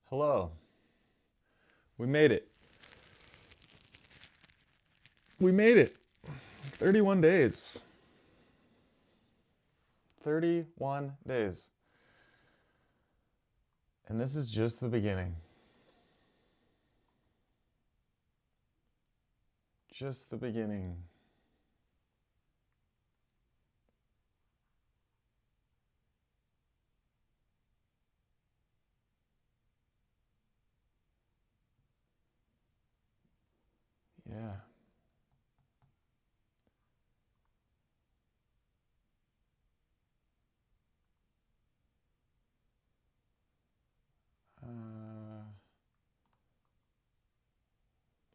Hello. We made it. We made it. 31 days. 31 days. And this is just the beginning. Just the beginning. Yeah.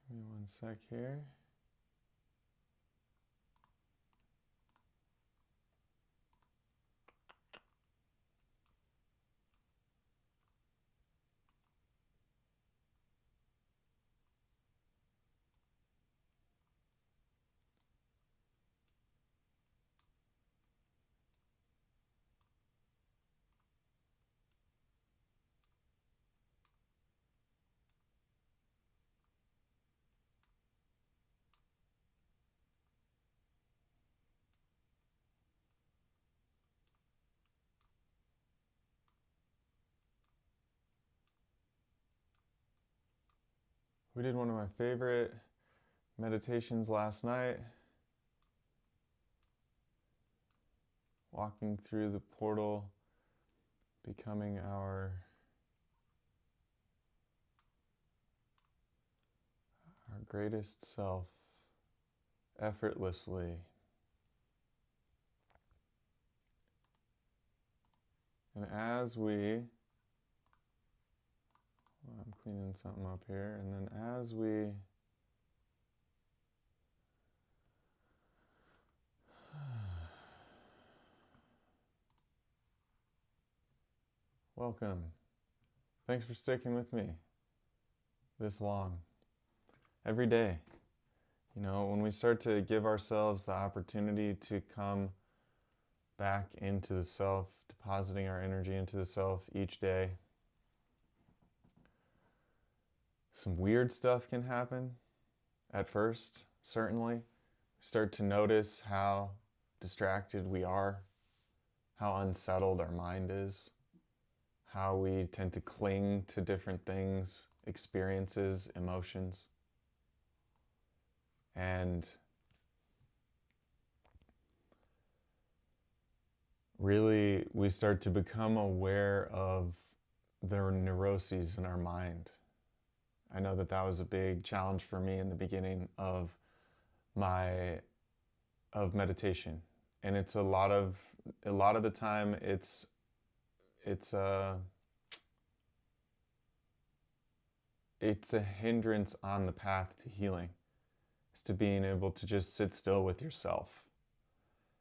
Give me one sec here. We did one of my favorite meditations last night. Walking through the portal, becoming our greatest self effortlessly. And as we I'm cleaning something up here, and then as we welcome. Thanks for sticking with me this long. Every day. You know, when we start to give ourselves the opportunity to come back into the self, depositing our energy into the self each day, some weird stuff can happen at first, certainly. Start to notice how distracted we are, how unsettled our mind is, how we tend to cling to different things, experiences, emotions. And really, we start to become aware of the neuroses in our mind. I know that that was a big challenge for me in the beginning of meditation, and it's a lot of the time it's a hindrance on the path to healing. It's to being able to just sit still with yourself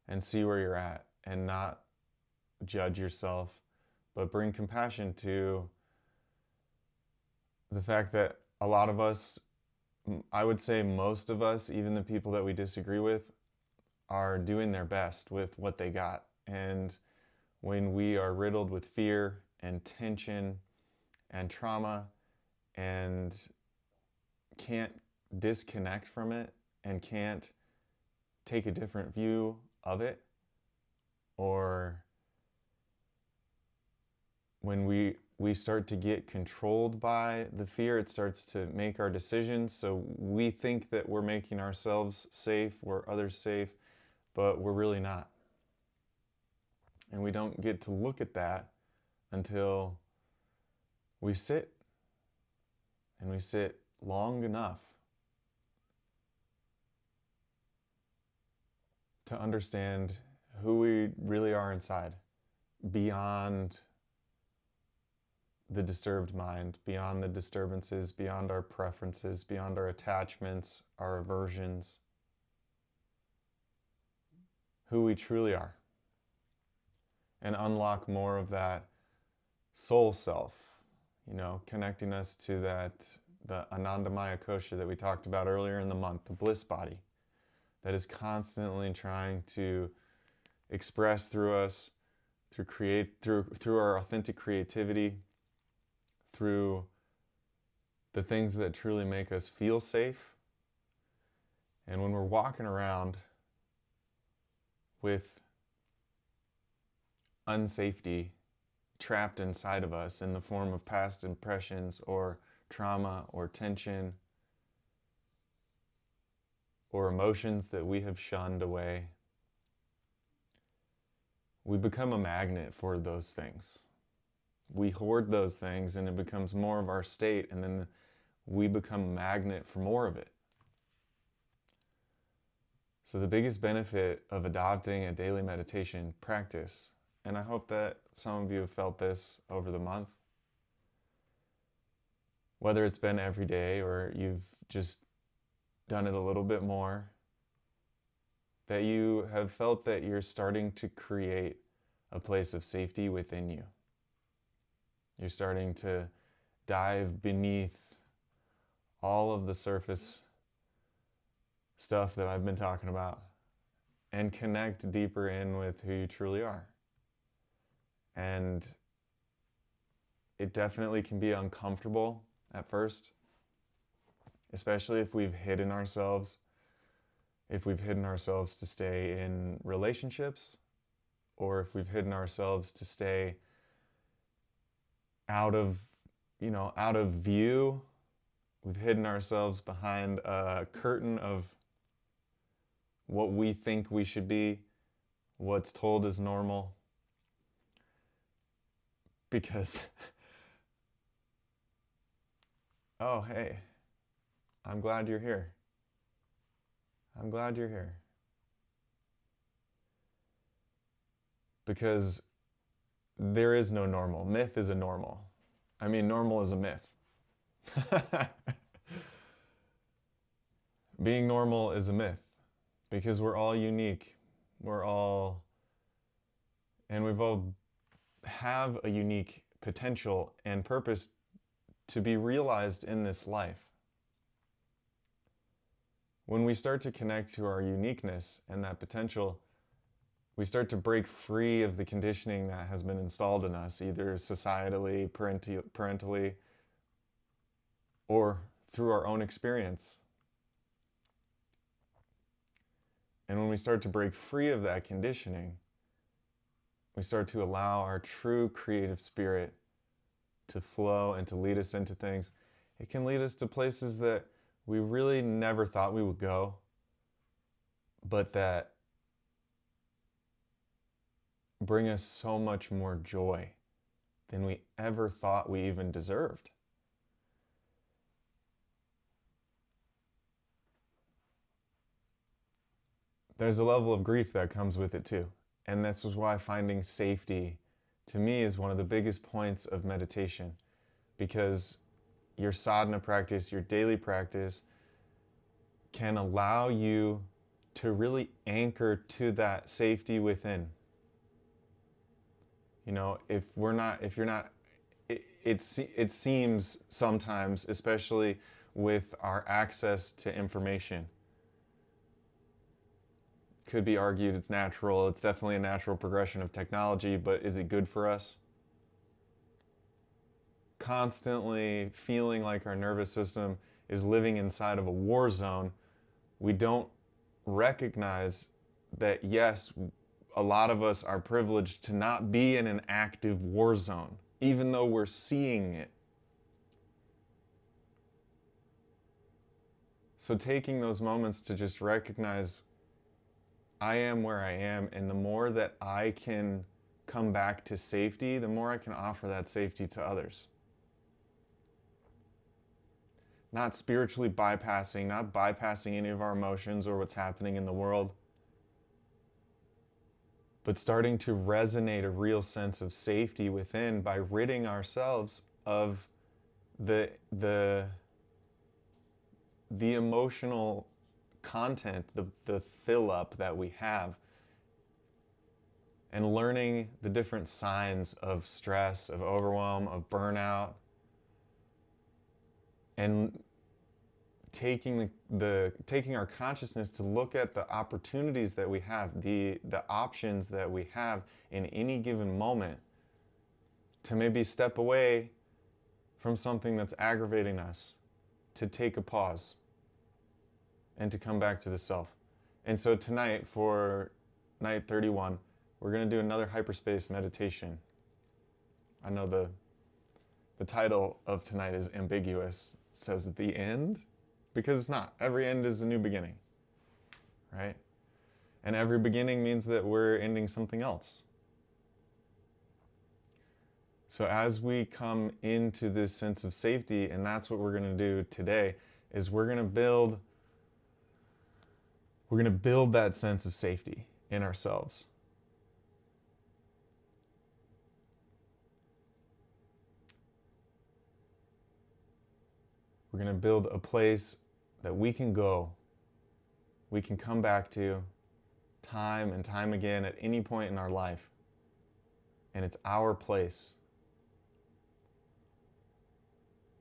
and see where you're at and not judge yourself, but bring compassion to the fact that a lot of us, I would say most of us, even the people that we disagree with, are doing their best with what they got. And when we are riddled with fear and tension and trauma and can't disconnect from it and can't take a different view of it, or when we start to get controlled by the fear, it starts to make our decisions. So we think that we're making ourselves safe, we're others safe, but we're really not. And we don't get to look at that until we sit, and we sit long enough to understand who we really are inside, beyond the disturbed mind, beyond the disturbances, beyond our preferences, beyond our attachments, our aversions, who we truly are, and unlock more of that soul self, you know, connecting us to the Anandamaya kosha that we talked about earlier in the month, the bliss body, that is constantly trying to express through us, through our authentic creativity, through the things that truly make us feel safe. And when we're walking around with unsafety trapped inside of us in the form of past impressions or trauma or tension or emotions that we have shunned away, we become a magnet for those things. We hoard those things and it becomes more of our state, and then we become a magnet for more of it. So the biggest benefit of adopting a daily meditation practice, and I hope that some of you have felt this over the month, whether it's been every day or you've just done it a little bit more, that you have felt that you're starting to create a place of safety within you. You're starting to dive beneath all of the surface stuff that I've been talking about and connect deeper in with who you truly are. And it definitely can be uncomfortable at first, especially if we've hidden ourselves. If we've hidden ourselves to stay in relationships, or if we've hidden ourselves to stay out of view. We've hidden ourselves behind a curtain of what we think we should be, what's told as normal. Because, oh, hey, I'm glad you're here. I'm glad you're here. Because there is no normal. Myth is a normal. I mean, normal is a myth. Being normal is a myth because we're all unique. We've all have a unique potential and purpose to be realized in this life. When we start to connect to our uniqueness and that potential, we start to break free of the conditioning that has been installed in us, either societally, parentally, or through our own experience. And when we start to break free of that conditioning, we start to allow our true creative spirit to flow and to lead us into things. It can lead us to places that we really never thought we would go, but that bring us so much more joy than we ever thought we even deserved. There's a level of grief that comes with it too. And this is why finding safety, to me, is one of the biggest points of meditation. Because your sadhana practice, your daily practice, can allow you to really anchor to that safety within. You know, if you're not, it seems sometimes, especially with our access to information, could be argued it's natural. It's definitely a natural progression of technology, but is it good for us? Constantly feeling like our nervous system is living inside of a war zone, we don't recognize that, yes, a lot of us are privileged to not be in an active war zone, even though we're seeing it. So taking those moments to just recognize I am where I am, and the more that I can come back to safety, the more I can offer that safety to others. Not spiritually bypassing, not bypassing any of our emotions or what's happening in the world, but starting to resonate a real sense of safety within by ridding ourselves of the emotional content, the fill up that we have, and learning the different signs of stress, of overwhelm, of burnout, and taking our consciousness to look at the opportunities that we have, the options that we have in any given moment, to maybe step away from something that's aggravating us to take a pause and to come back to the self. And so tonight, for night 31, we're going to do another hyperspace meditation. I know the title of tonight is ambiguous. It says the end, because it's not. Every end is a new beginning, right? And every beginning means that we're ending something else. So as we come into this sense of safety, and that's what we're going to do today, is we're going to build that sense of safety in ourselves. We're going to build a place that we can go, we can come back to time and time again at any point in our life. And it's our place.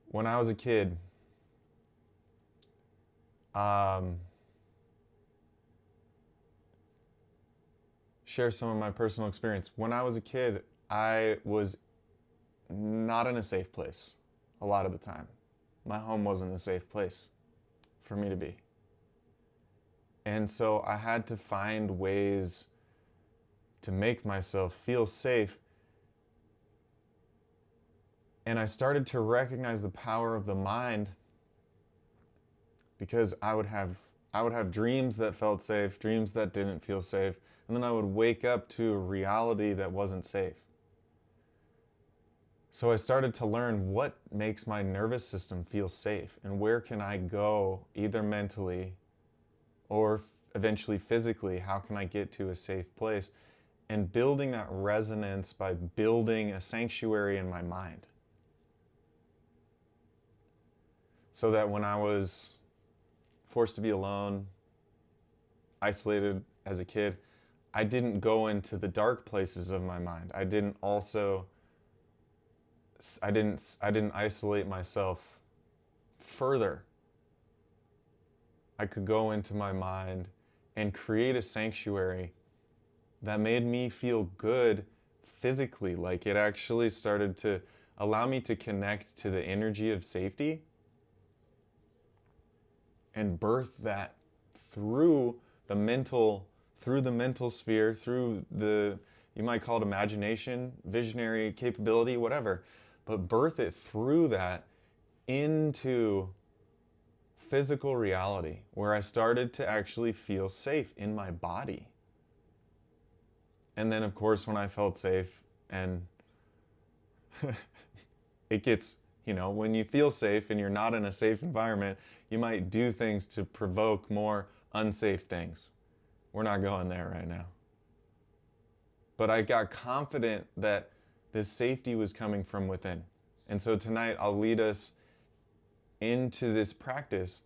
When I was a kid, share some of my personal experience. When I was a kid, I was not in a safe place a lot of the time. My home wasn't a safe place for me to be. And so I had to find ways to make myself feel safe. And I started to recognize the power of the mind, because I would have dreams that felt safe, dreams that didn't feel safe, and then I would wake up to a reality that wasn't safe. So I started to learn what makes my nervous system feel safe, and where can I go, either mentally or eventually physically. How can I get to a safe place? And building that resonance by building a sanctuary in my mind. So that when I was forced to be alone, isolated as a kid, I didn't go into the dark places of my mind. I didn't isolate myself further. I could go into my mind and create a sanctuary that made me feel good physically. Like, it actually started to allow me to connect to the energy of safety and birth that through the mental sphere, through the, you might call it imagination, visionary capability, whatever, but birth it through that into physical reality, where I started to actually feel safe in my body. And then, of course, when I felt safe, and it gets, when you feel safe and you're not in a safe environment, you might do things to provoke more unsafe things. We're not going there right now. But I got confident that this safety was coming from within. And so tonight I'll lead us into this practice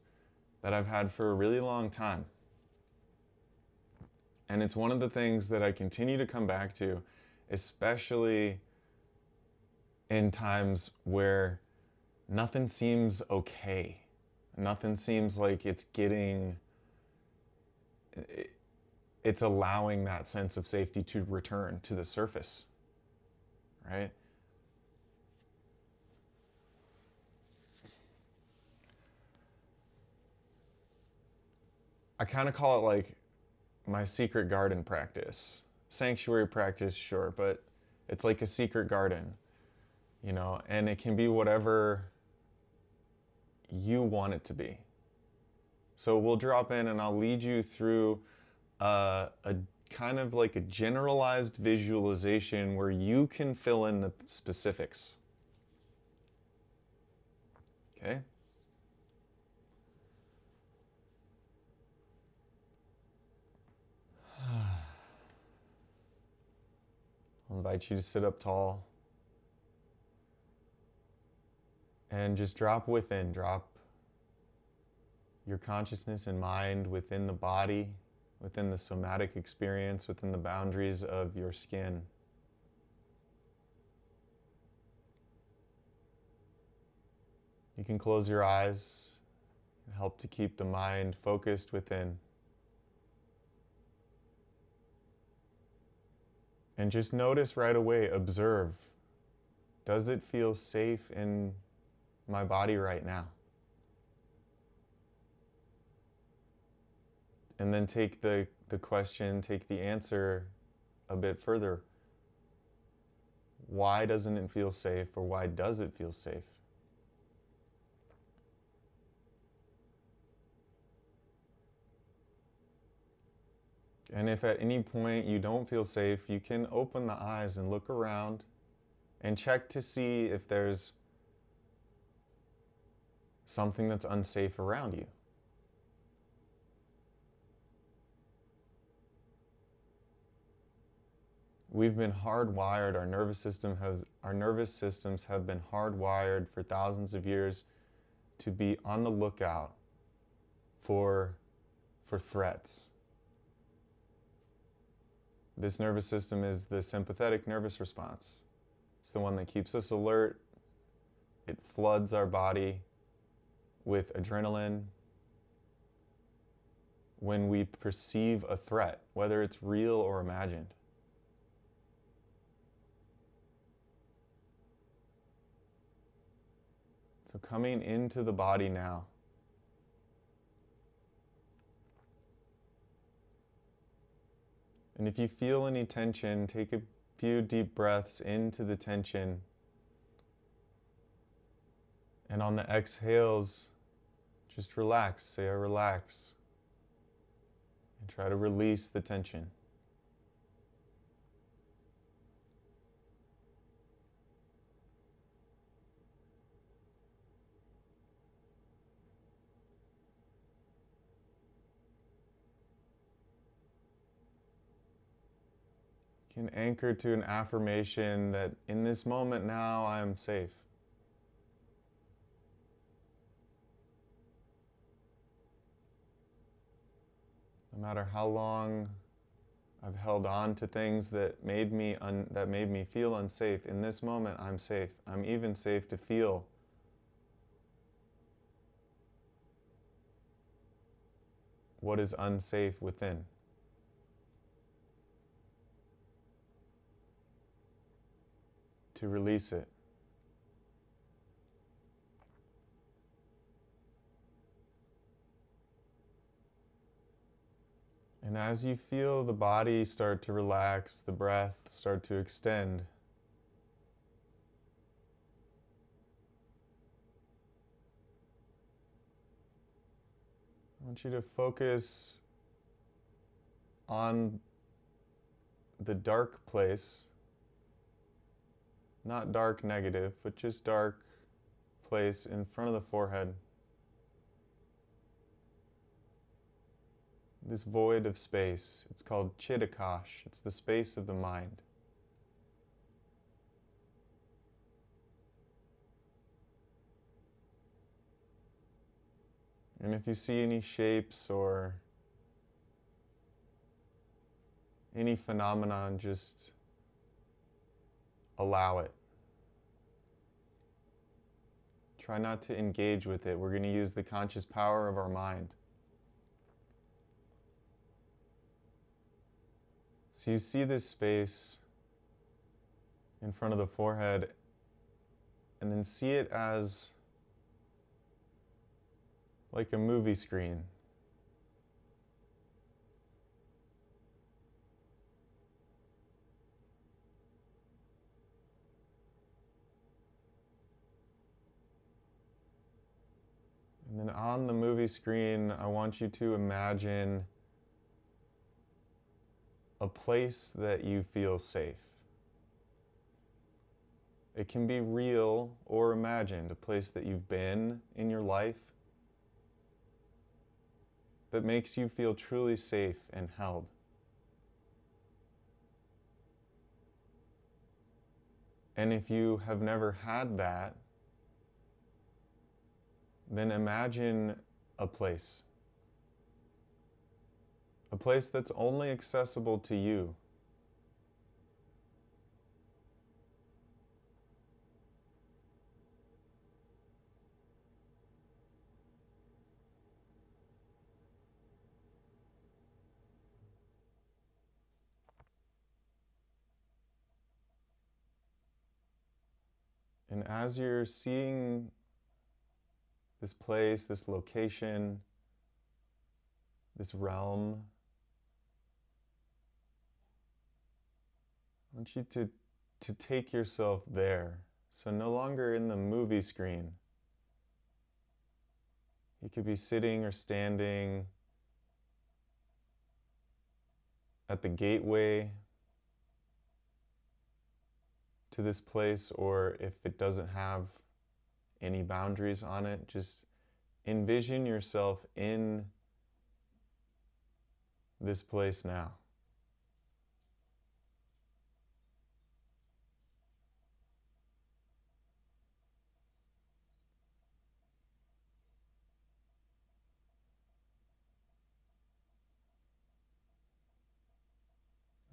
that I've had for a really long time. And it's one of the things that I continue to come back to, especially in times where nothing seems okay. Nothing seems like it's allowing that sense of safety to return to the surface, right? I kind of call it like my secret garden practice. Sanctuary practice, sure, but it's like a secret garden, and it can be whatever you want it to be. So we'll drop in and I'll lead you through a kind of like a generalized visualization where you can fill in the specifics. Okay? I'll invite you to sit up tall and just drop within. Drop your consciousness and mind within the body, within the somatic experience, within the boundaries of your skin. You can close your eyes and help to keep the mind focused within. And just notice right away, observe. Does it feel safe in my body right now? And then take the question, take the answer a bit further. Why doesn't it feel safe, or why does it feel safe? And if at any point you don't feel safe, you can open the eyes and look around and check to see if there's something that's unsafe around you. We've been hardwired, our nervous systems have been hardwired for thousands of years to be on the lookout for threats. This nervous system is the sympathetic nervous response. It's the one that keeps us alert. It floods our body with adrenaline when we perceive a threat, whether it's real or imagined. So coming into the body now. And if you feel any tension, take a few deep breaths into the tension. And on the exhales, just relax, say a relax. And try to release the tension. You can anchor to an affirmation that in this moment now I am safe. No matter how long I've held on to things that made me feel unsafe, in this moment I'm safe. I'm even safe to feel what is unsafe within. To release it. And as you feel the body start to relax, the breath start to extend, I want you to focus on the dark place, not dark negative, but just dark place in front of the forehead. This void of space, it's called Chittakash. It's the space of the mind. And if you see any shapes or any phenomenon, just allow it. Try not to engage with it. We're going to use the conscious power of our mind. So you see this space in front of the forehead, and then see it as like a movie screen. And then on the movie screen, I want you to imagine a place that you feel safe. It can be real or imagined, a place that you've been in your life that makes you feel truly safe and held. And if you have never had that, then imagine a place that's only accessible to you. And as you're seeing this place, this location, this realm. I want you to take yourself there. So no longer in the movie screen. You could be sitting or standing at the gateway to this place, or if it doesn't have any boundaries on it, just envision yourself in this place now.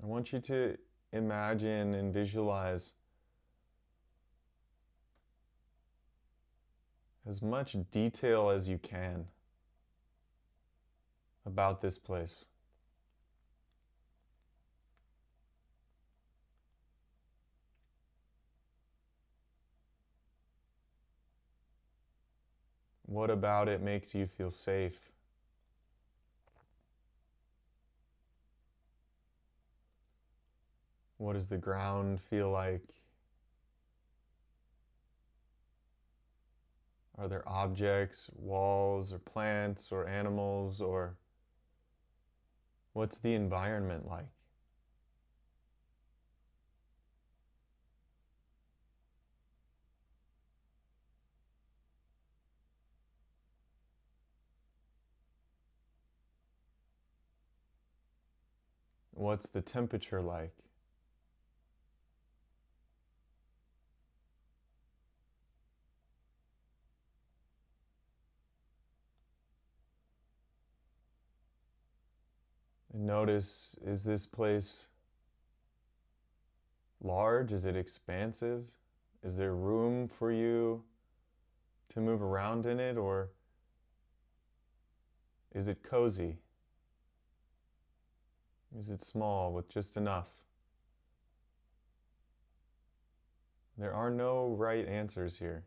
I want you to imagine and visualize as much detail as you can about this place. What about it makes you feel safe? What does the ground feel like? Are there objects, walls, or plants, or animals, or what's the environment like? What's the temperature like? And notice, is this place large? Is it expansive? Is there room for you to move around in it, or is it cozy? Is it small with just enough? There are no right answers here.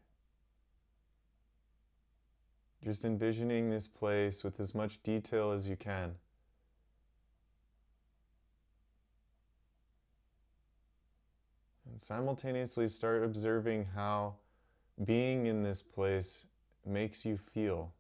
Just envisioning this place with as much detail as you can. And simultaneously start observing how being in this place makes you feel.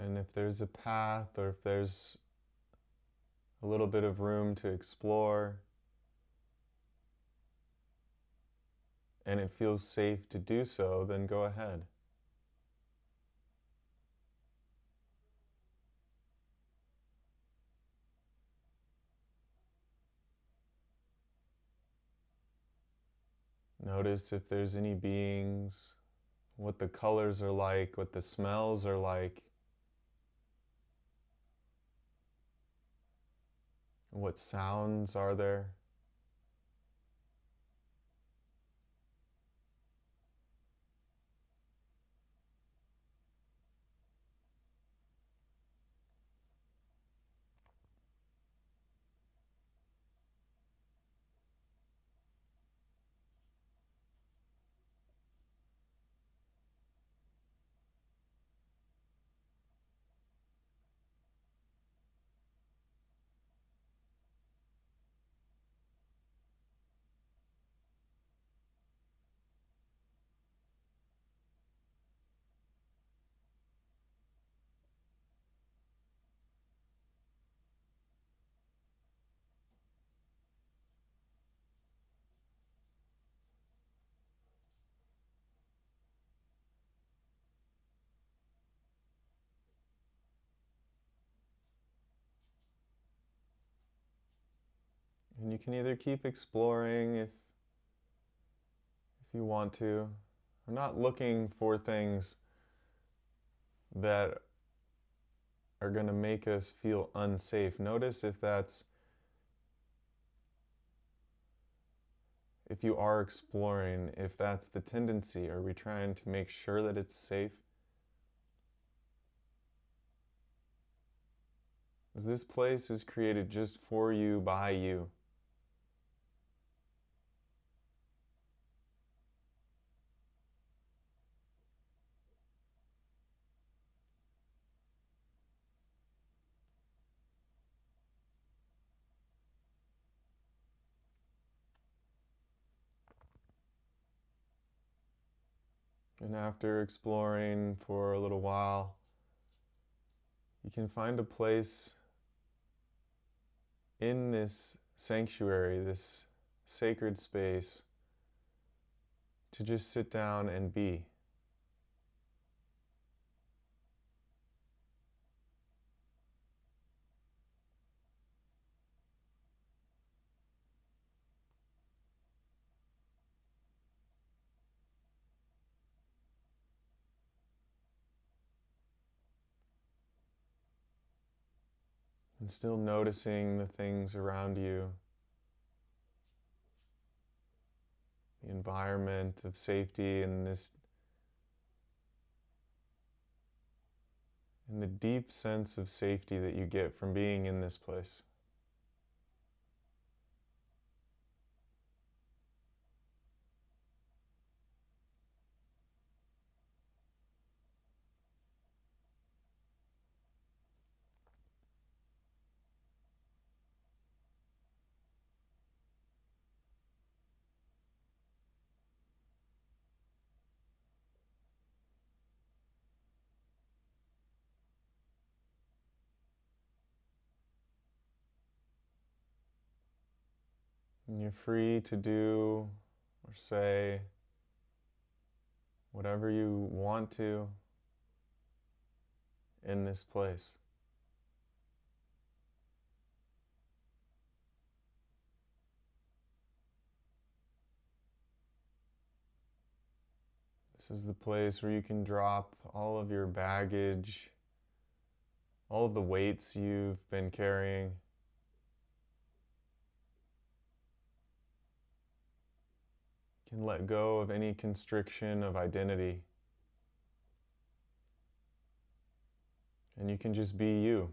And if there's a path, or if there's a little bit of room to explore, and it feels safe to do so, then go ahead. Notice if there's any beings, what the colors are like, what the smells are like, what sounds are there. And you can either keep exploring if you want to, or not looking for things that are going to make us feel unsafe. Notice if you are exploring, if that's the tendency. Are we trying to make sure that it's safe? Because this place is created just for you, by you. And after exploring for a little while, you can find a place in this sanctuary, this sacred space, to just sit down and be. And still noticing the things around you, the environment of safety, and the deep sense of safety that you get from being in this place. And you're free to do or say whatever you want to in this place. This is the place where you can drop all of your baggage, all of the weights you've been carrying. You can let go of any constriction of identity. And you can just be you.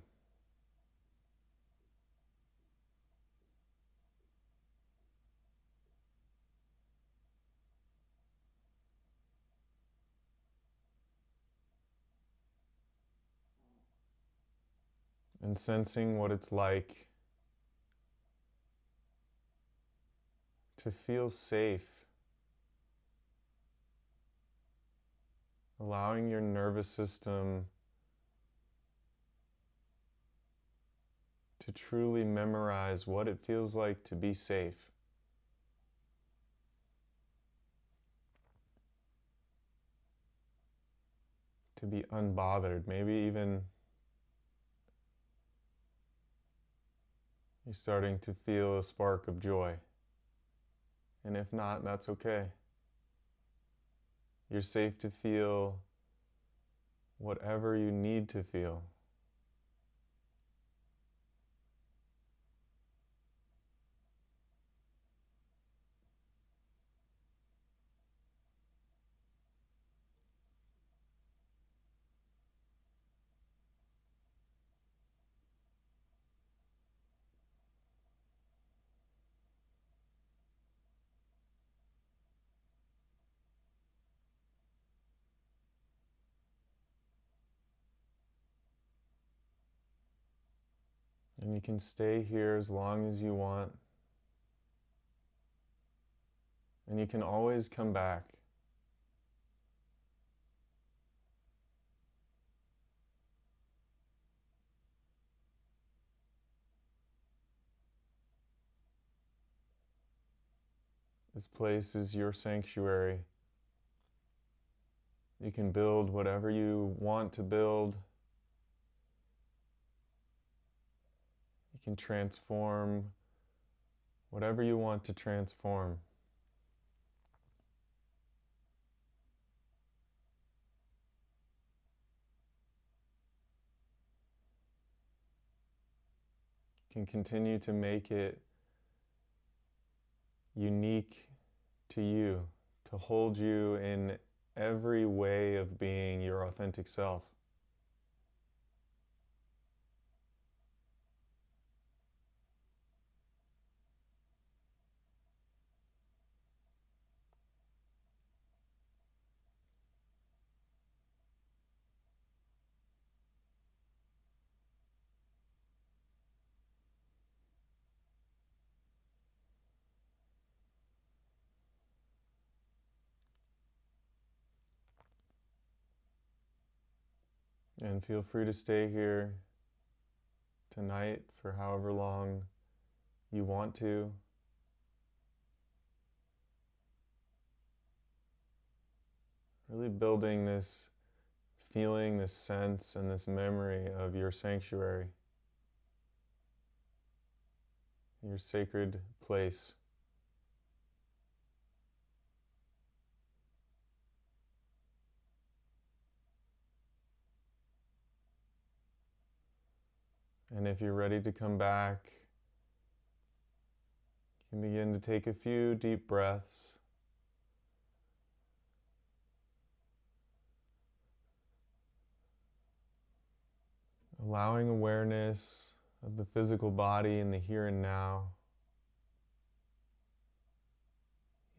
And sensing what it's like to feel safe, allowing your nervous system to truly memorize what it feels like to be safe. To be unbothered, maybe even you're starting to feel a spark of joy. And if not, that's okay. You're safe to feel whatever you need to feel. And you can stay here as long as you want. And you can always come back. This place is your sanctuary. You can build whatever you want to build. You can transform whatever you want to transform. can continue to make it unique to you, to hold you in every way of being your authentic self. And feel free to stay here tonight for however long you want to. Really building this feeling, this sense, and this memory of your sanctuary, your sacred place. And if you're ready to come back, you can begin to take a few deep breaths. Allowing awareness of the physical body in the here and now.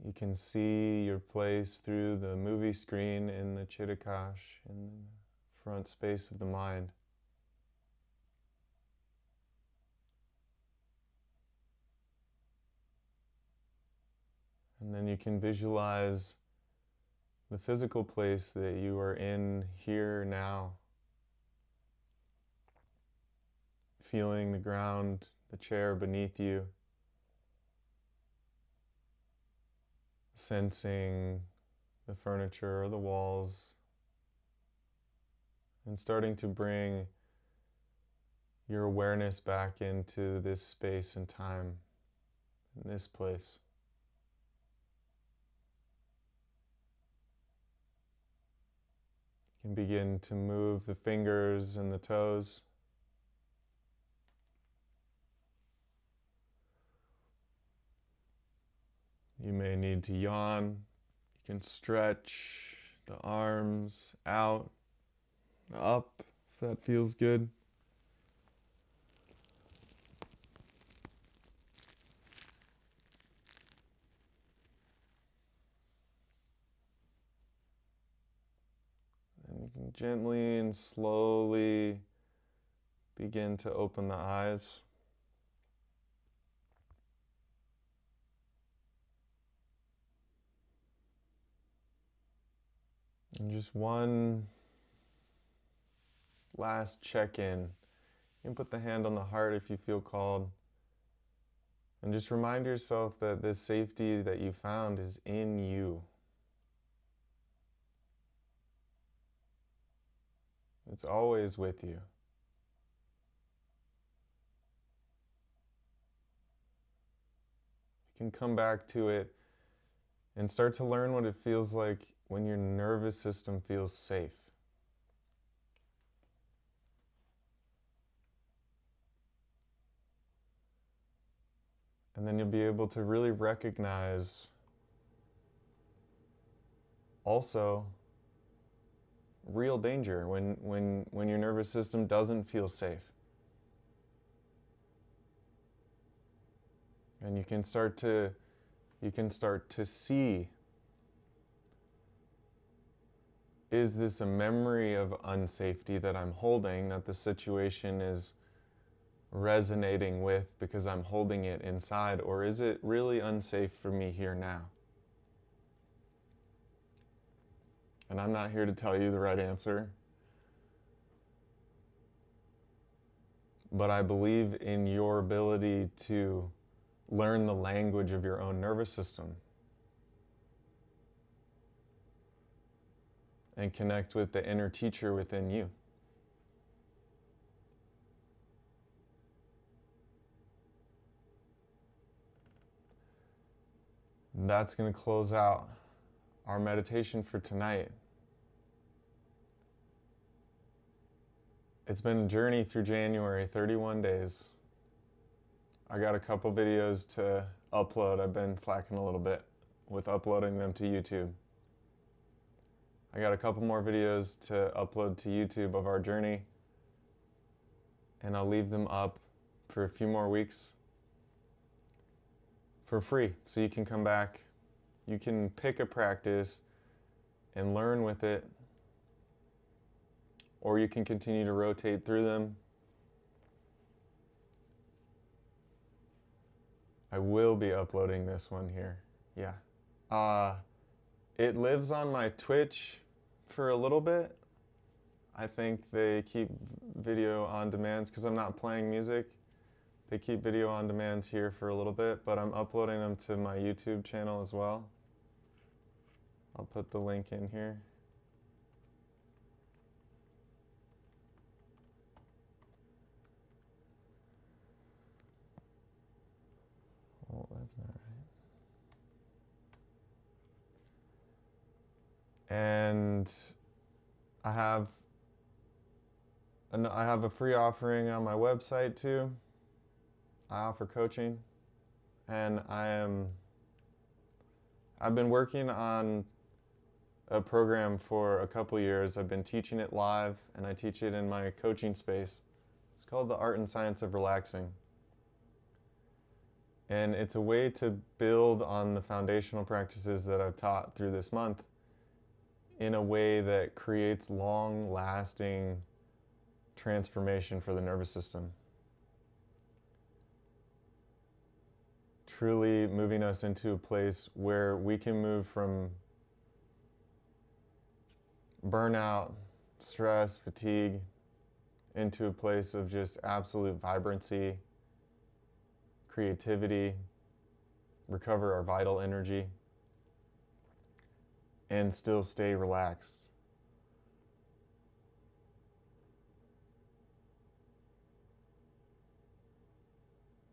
You can see your place through the movie screen in the Chittakash, in the front space of the mind. And then you can visualize the physical place that you are in here now. Feeling the ground, the chair beneath you. Sensing the furniture or the walls. And starting to bring your awareness back into this space and time, in this place. You can begin to move the fingers and the toes. You may need to yawn. You can stretch the arms out, up, if that feels good. And you can gently and slowly begin to open the eyes. And just one last check-in. You can put the hand on the heart if you feel called. And just remind yourself that this safety that you found is in you. It's always with you. You can come back to it and start to learn what it feels like when your nervous system feels safe. And then you'll be able to really recognize also real danger when your nervous system doesn't feel safe. And you can start to see, is this a memory of unsafety that I'm holding, that the situation is resonating with because I'm holding it inside, or is it really unsafe for me here now? And I'm not here to tell you the right answer, but I believe in your ability to learn the language of your own nervous system and connect with the inner teacher within you. And that's going to close out our meditation for tonight. It's been a journey through January, 31 days. I got a couple videos to upload. I've been slacking a little bit with uploading them to YouTube. I got a couple more videos to upload to YouTube of our journey, and I'll leave them up for a few more weeks for free. So you can come back, you can pick a practice and learn with it, or you can continue to rotate through them. I will be uploading this one here. Yeah. It lives on my Twitch for a little bit. I think they keep video on demands because I'm not playing music. They keep video on demands here for a little bit, but I'm uploading them to my YouTube channel as well. I'll put the link in here. Oh, that's not right. And I have a free offering on my website too. I offer coaching, and I've been working on a program for a couple years. I've been teaching it live, and I teach it in my coaching space. It's called The Art and Science of Relaxing. And it's a way to build on the foundational practices that I've taught through this month in a way that creates long-lasting transformation for the nervous system. Truly moving us into a place where we can move from burnout, stress, fatigue, into a place of just absolute vibrancy, creativity, recover our vital energy, and still stay relaxed.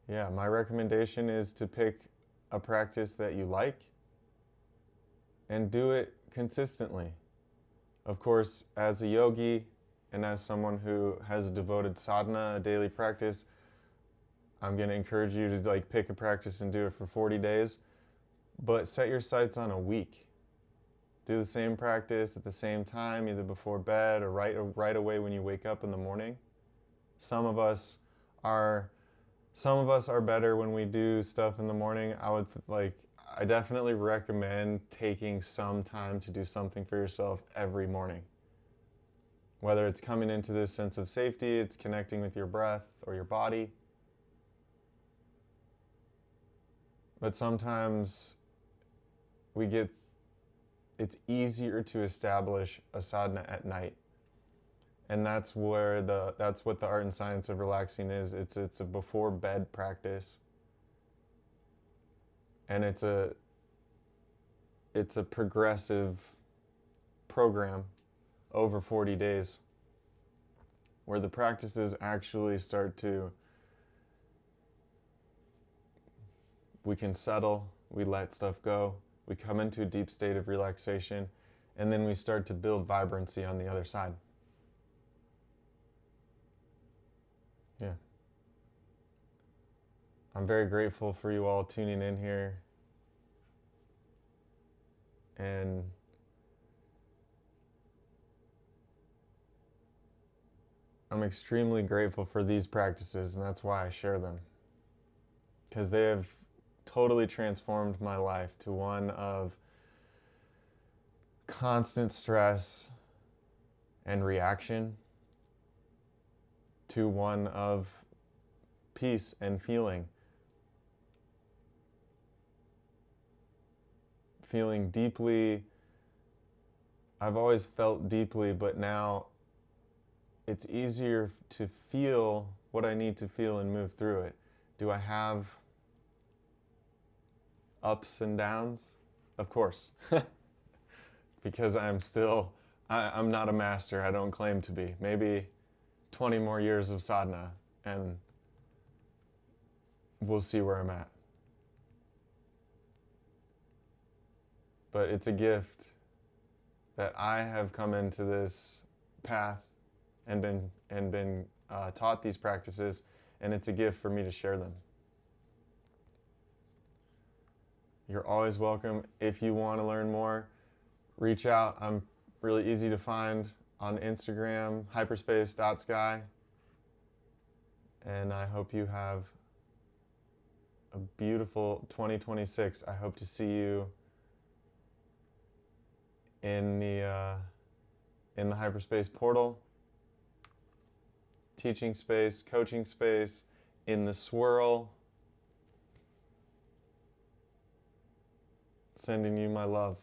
Yeah, my recommendation is to pick a practice that you like and do it consistently. Of course, as a yogi and as someone who has a devoted sadhana, a daily practice, I'm going to encourage you to pick a practice and do it for 40 days, but set your sights on a week. Do the same practice at the same time, either before bed or right away when you wake up in the morning. Some of us are better when we do stuff in the morning. I definitely recommend taking some time to do something for yourself every morning. Whether it's coming into this sense of safety, it's connecting with your breath or your body. But sometimes it's easier to establish a sadhana at night. And that's what the art and science of relaxing is. It's a before bed practice. And it's a progressive program over 40 days where the practices actually we can settle, we let stuff go, we come into a deep state of relaxation, and then we start to build vibrancy on the other side. Yeah. I'm very grateful for you all tuning in here. And I'm extremely grateful for these practices, and that's why I share them. Because they have totally transformed my life to one of constant stress and reaction to one of peace and feeling. Feeling deeply. I've always felt deeply, but now it's easier to feel what I need to feel and move through it. Do I have ups and downs? Of course. Because I'm not a master. I don't claim to be. Maybe 20 more years of sadhana and we'll see where I'm at. But it's a gift that I have come into this path and been taught these practices, and it's a gift for me to share them. You're always welcome. If you want to learn more, reach out. I'm really easy to find on Instagram, hyperspace.sky. And I hope you have a beautiful 2026. I hope to see you in the hyperspace portal, teaching space, coaching space, in the swirl. Sending you my love.